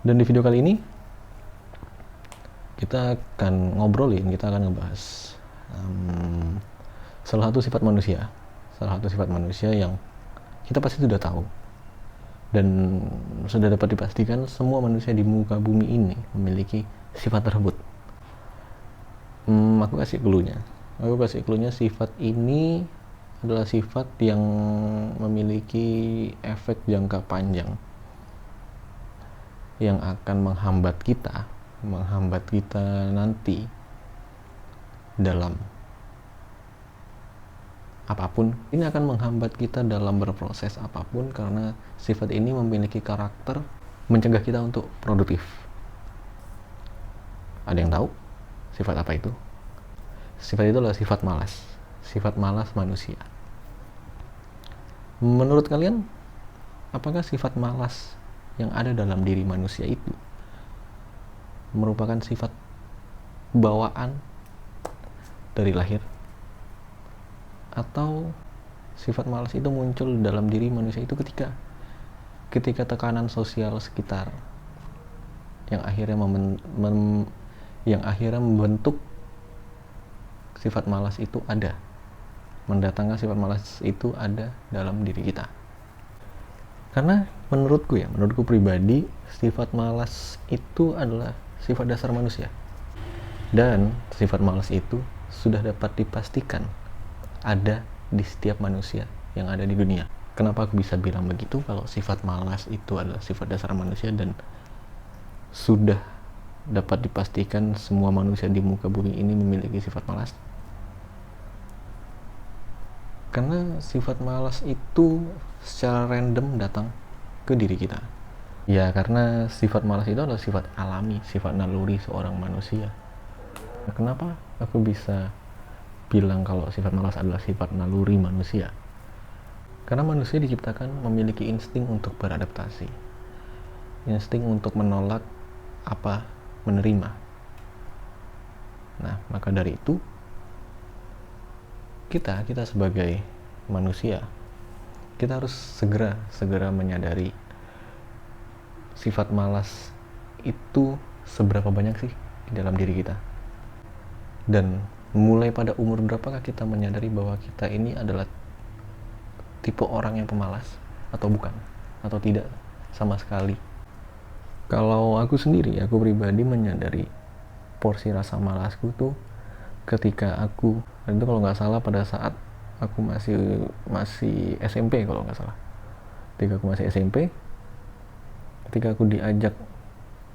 Dan di video kali ini kita akan ngebahas salah satu sifat manusia yang kita pasti sudah tahu dan sudah dapat dipastikan semua manusia di muka bumi ini memiliki sifat tersebut. Aku kasih clue-nya. Sifat ini adalah sifat yang memiliki efek jangka panjang yang akan menghambat kita nanti dalam apapun. Ini akan menghambat kita dalam berproses apapun karena sifat ini memiliki karakter mencegah kita untuk produktif. Ada yang tahu sifat apa itu? Sifat itu adalah sifat malas manusia. Menurut kalian, apakah sifat malas yang ada dalam diri manusia itu merupakan sifat bawaan dari lahir, atau sifat malas itu muncul dalam diri manusia itu ketika tekanan sosial sekitar yang akhirnya membentuk sifat malas itu ada, mendatangkan sifat malas itu ada dalam diri kita? Karena menurutku pribadi, sifat malas itu adalah sifat dasar manusia, dan sifat malas itu sudah dapat dipastikan ada di setiap manusia yang ada di dunia. Kenapa aku bisa bilang begitu? Kalau sifat malas itu adalah sifat dasar manusia dan sudah dapat dipastikan semua manusia di muka bumi ini memiliki sifat malas. Karena sifat malas itu secara random datang ke diri kita. Ya, karena sifat malas itu adalah sifat alami, sifat naluri seorang manusia. Kenapa aku bisa bilang kalau sifat malas adalah sifat naluri manusia? Karena manusia diciptakan memiliki insting untuk beradaptasi, insting untuk menolak menerima. Nah, maka dari itu kita sebagai manusia, kita harus segera menyadari sifat malas itu seberapa banyak sih di dalam diri kita. Dan mulai pada umur berapakah kita menyadari bahwa kita ini adalah tipe orang yang pemalas, atau bukan, atau tidak sama sekali. Kalau aku pribadi menyadari porsi rasa malasku tuh ketika itu kalau nggak salah pada saat aku masih SMP, kalau nggak salah. Ketika aku masih SMP, ketika aku diajak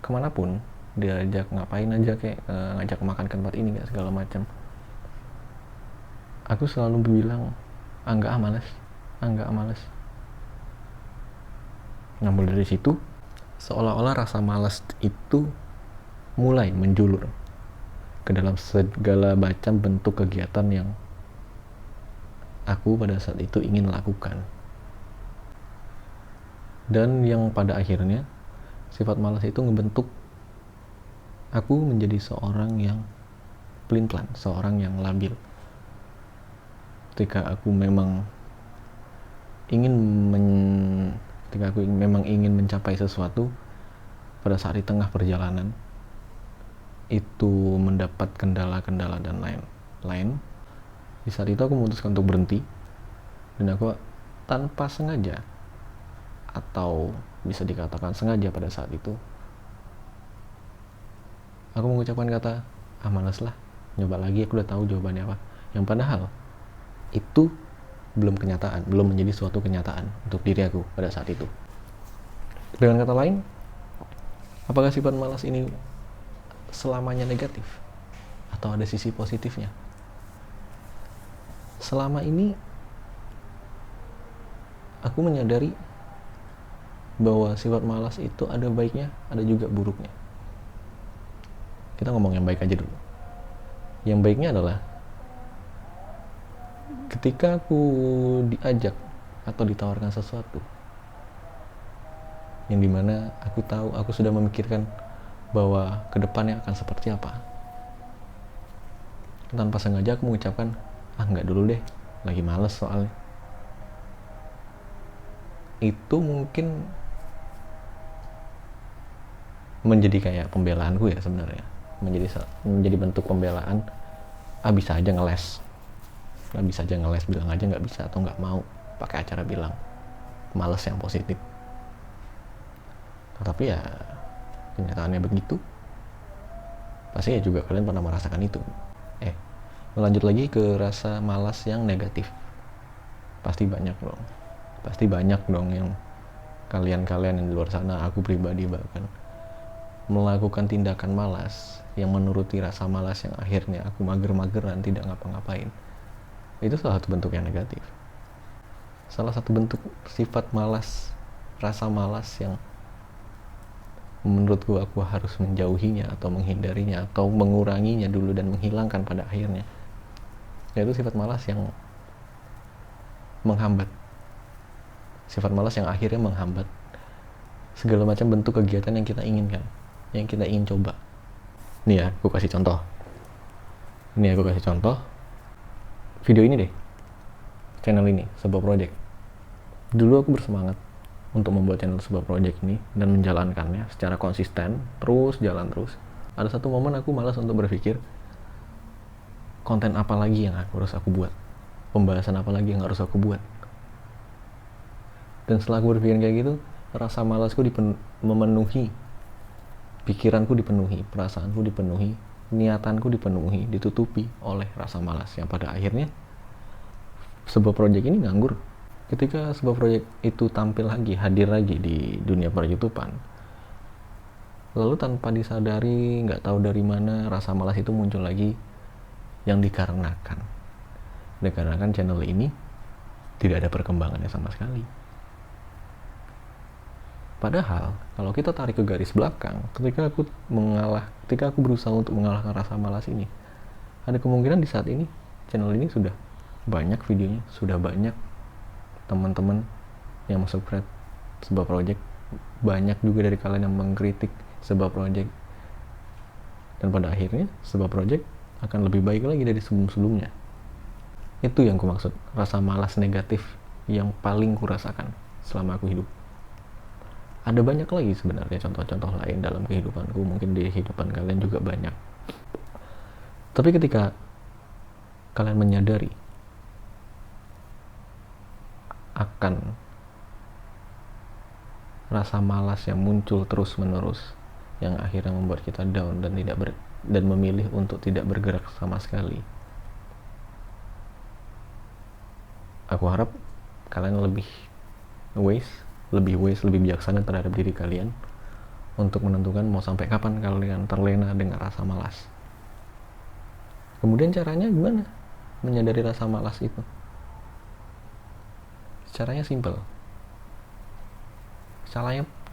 kemanapun, diajak ngapain aja, kayak ngajak makan ke tempat ini kayak segala macam, aku selalu bilang enggak malas. Nah, mulai dari situ seolah-olah rasa malas itu mulai menjulur ke dalam segala macam bentuk kegiatan yang aku pada saat itu ingin lakukan. Dan yang pada akhirnya sifat malas itu ngebentuk aku menjadi seorang yang pelin-pelan, seorang yang labil. Ketika aku memang ingin mencapai sesuatu, pada saat di tengah perjalanan itu mendapat kendala-kendala dan lain-lain, di saat itu aku memutuskan untuk berhenti, dan aku tanpa sengaja, atau bisa dikatakan sengaja, pada saat itu aku mengucapkan kata malas lah, nyoba lagi, aku udah tahu jawabannya apa. Yang padahal itu belum menjadi suatu kenyataan untuk diri aku pada saat itu. Dengan kata lain, apakah sifat malas ini selamanya negatif atau ada sisi positifnya? Selama ini aku menyadari bahwa sifat malas itu ada baiknya, ada juga buruknya. Kita ngomong yang baik aja dulu. Yang baiknya adalah ketika aku diajak atau ditawarkan sesuatu yang dimana aku tahu, aku sudah memikirkan bahwa kedepannya akan seperti apa, tanpa sengaja aku mengucapkan enggak dulu deh, lagi males soalnya. Itu mungkin menjadi kayak pembelaanku ya sebenarnya, menjadi bentuk pembelaan. Bisa aja ngeles, bilang aja nggak bisa atau nggak mau, pakai acara bilang males yang positif. Tapi ya kenyataannya begitu. Pasti ya juga kalian pernah merasakan itu. Lanjut lagi ke rasa malas yang negatif. Pasti banyak dong yang kalian yang di luar sana, aku pribadi bahkan, melakukan tindakan malas yang menuruti rasa malas yang akhirnya aku mager-mageran tidak ngapa-ngapain. Itu salah satu bentuk yang negatif. Salah satu bentuk sifat malas, rasa malas yang menurutku aku harus menjauhinya atau menghindarinya atau menguranginya dulu dan menghilangkan pada akhirnya, yaitu sifat malas yang menghambat. Sifat malas yang akhirnya menghambat segala macam bentuk kegiatan yang kita inginkan, yang kita ingin coba. Nih ya, aku kasih contoh. Video ini deh, channel ini, sebuah project. Dulu aku bersemangat untuk membuat channel sebuah project ini dan menjalankannya secara konsisten, jalan terus. Ada satu momen aku malas untuk berpikir, konten apa lagi yang harus aku buat, pembahasan apa lagi yang harus aku buat. Dan setelah aku berpikir kayak gitu, rasa malasku memenuhi, pikiranku dipenuhi, perasaanku dipenuhi, niatanku dipenuhi, ditutupi oleh rasa malas yang pada akhirnya sebuah project ini nganggur. Ketika sebuah proyek itu tampil lagi, hadir lagi di dunia per-YouTubean, lalu tanpa disadari, nggak tahu dari mana, rasa malas itu muncul lagi, yang dikarenakan channel ini tidak ada perkembangannya sama sekali. Padahal kalau kita tarik ke garis belakang, ketika aku berusaha untuk mengalahkan rasa malas ini, ada kemungkinan di saat ini channel ini sudah banyak videonya, sudah banyak teman-teman yang subscribe sebuah project, banyak juga dari kalian yang mengkritik sebuah project, dan pada akhirnya sebuah project akan lebih baik lagi dari sebelum-sebelumnya. Itu yang ku maksud, rasa malas negatif yang paling kurasakan selama aku hidup. Ada banyak lagi sebenarnya contoh-contoh lain dalam kehidupanku, mungkin di kehidupan kalian juga banyak. Tapi ketika kalian menyadari akan rasa malas yang muncul terus-menerus, yang akhirnya membuat kita down dan memilih untuk tidak bergerak sama sekali, aku harap kalian lebih bijaksana terhadap diri kalian untuk menentukan mau sampai kapan kalian terlena dengan rasa malas. Kemudian caranya gimana menyadari rasa malas itu? Caranya simple.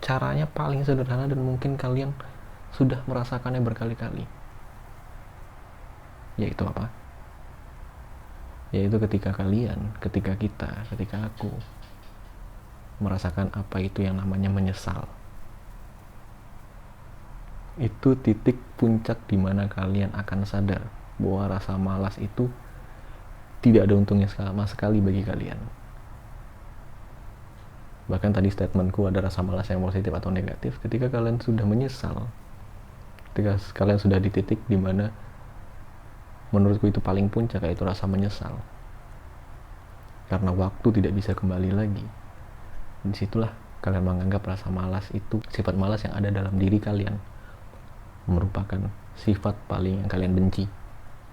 Caranya paling sederhana dan mungkin kalian sudah merasakannya berkali-kali. Yaitu apa? Yaitu ketika aku merasakan apa itu yang namanya menyesal. Itu titik puncak di mana kalian akan sadar bahwa rasa malas itu tidak ada untungnya sama sekali bagi kalian. Bahkan tadi statementku ada rasa malas yang positif atau negatif. Ketika kalian sudah menyesal, ketika kalian sudah di titik di mana menurutku itu paling puncak, yaitu rasa menyesal karena waktu tidak bisa kembali lagi, disitulah kalian menganggap rasa malas itu, sifat malas yang ada dalam diri kalian, merupakan sifat paling yang kalian benci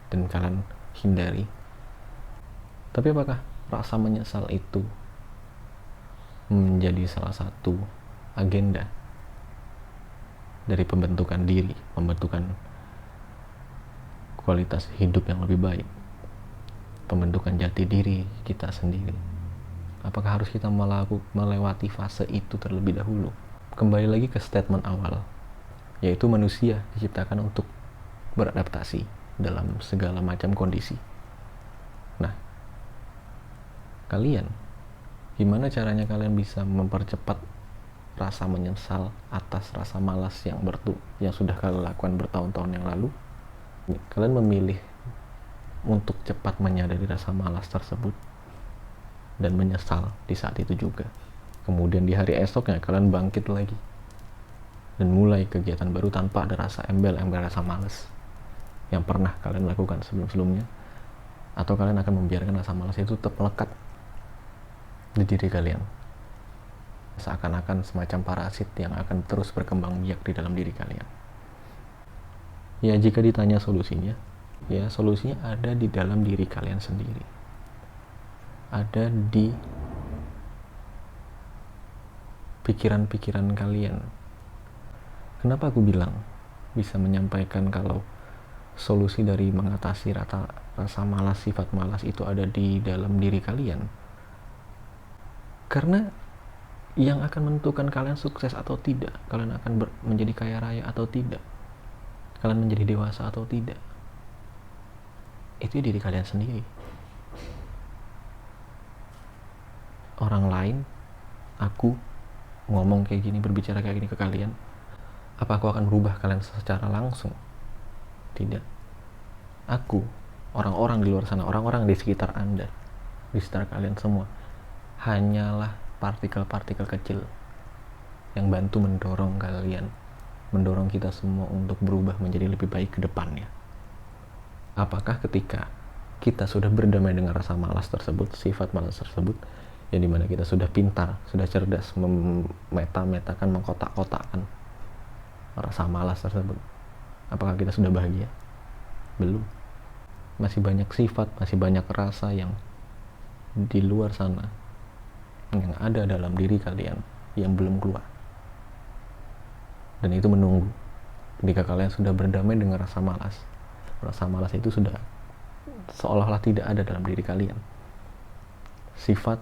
dan kalian hindari. Tapi apakah rasa menyesal itu menjadi salah satu agenda dari pembentukan diri, pembentukan kualitas hidup yang lebih baik, pembentukan jati diri kita sendiri? Apakah harus kita melewati fase itu terlebih dahulu? Kembali lagi ke statement awal, yaitu manusia diciptakan untuk beradaptasi dalam segala macam kondisi. Nah, gimana caranya kalian bisa mempercepat rasa menyesal atas rasa malas yang sudah kalian lakukan bertahun-tahun yang lalu? Kalian memilih untuk cepat menyadari rasa malas tersebut dan menyesal di saat itu juga. Kemudian di hari esoknya kalian bangkit lagi dan mulai kegiatan baru tanpa ada rasa embel-embel, rasa malas yang pernah kalian lakukan sebelum-sebelumnya, atau kalian akan membiarkan rasa malas itu tetap melekat di diri kalian seakan-akan semacam parasit yang akan terus berkembang biak di dalam diri kalian. Ya, jika ditanya solusinya, ya solusinya ada di dalam diri kalian sendiri, ada di pikiran-pikiran kalian. Kenapa aku bilang bisa menyampaikan kalau solusi dari mengatasi rasa malas, sifat malas itu ada di dalam diri kalian? Karena yang akan menentukan kalian sukses atau tidak, kalian akan menjadi kaya raya atau tidak, kalian menjadi dewasa atau tidak, itu diri kalian sendiri. Orang lain, aku ngomong kayak gini, berbicara kayak gini ke kalian, apa aku akan merubah kalian secara langsung? Tidak. Aku, orang-orang di luar sana, orang-orang di sekitar Anda, di sekitar kalian semua, hanyalah partikel-partikel kecil yang bantu mendorong kalian, mendorong kita semua untuk berubah menjadi lebih baik ke depannya. Apakah ketika kita sudah berdamai dengan rasa malas tersebut, sifat malas tersebut, yang dimana kita sudah pintar, sudah cerdas memeta-metakan, mengkotak-kotakkan rasa malas tersebut, apakah kita sudah bahagia? Belum. Masih banyak sifat, masih banyak rasa yang di luar sana, yang ada dalam diri kalian, yang belum keluar. Dan itu menunggu ketika kalian sudah berdamai dengan rasa malas. Rasa malas itu sudah seolah-olah tidak ada dalam diri kalian. Sifat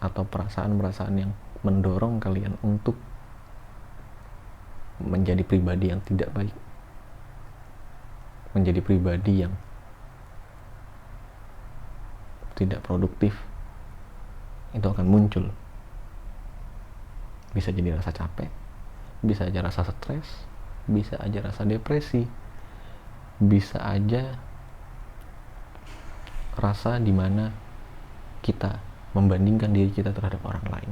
atau perasaan-perasaan yang mendorong kalian untuk menjadi pribadi yang tidak baik, menjadi pribadi yang tidak produktif, itu akan muncul. Bisa jadi rasa capek, bisa aja rasa stres, bisa aja rasa depresi, bisa aja rasa dimana kita membandingkan diri kita terhadap orang lain.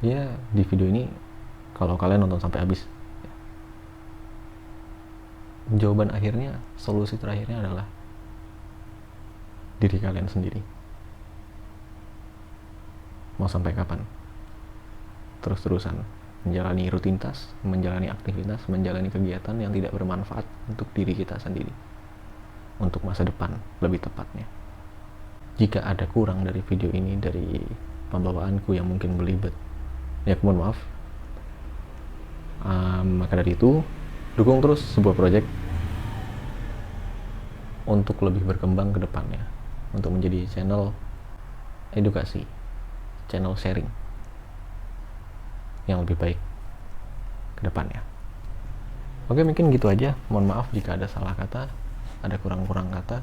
Ya, di video ini kalau kalian nonton sampai habis, jawaban akhirnya, solusi terakhirnya adalah diri kalian sendiri. Mau sampai kapan? Terus-terusan menjalani rutinitas, menjalani aktivitas, menjalani kegiatan yang tidak bermanfaat untuk diri kita sendiri, untuk masa depan lebih tepatnya. Jika ada kurang dari video ini, dari pembawaanku yang mungkin belibet, ya mohon maaf. Maka dari itu, dukung terus sebuah project untuk lebih berkembang ke depannya, untuk menjadi channel edukasi, channel sharing yang lebih baik ke depannya. Oke, mungkin gitu aja. Mohon maaf jika ada salah kata, ada kurang-kurang kata.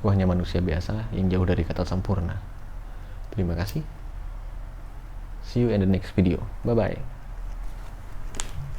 Aku hanya manusia biasa yang jauh dari kata sempurna. Terima kasih. See you in the next video. Bye-bye.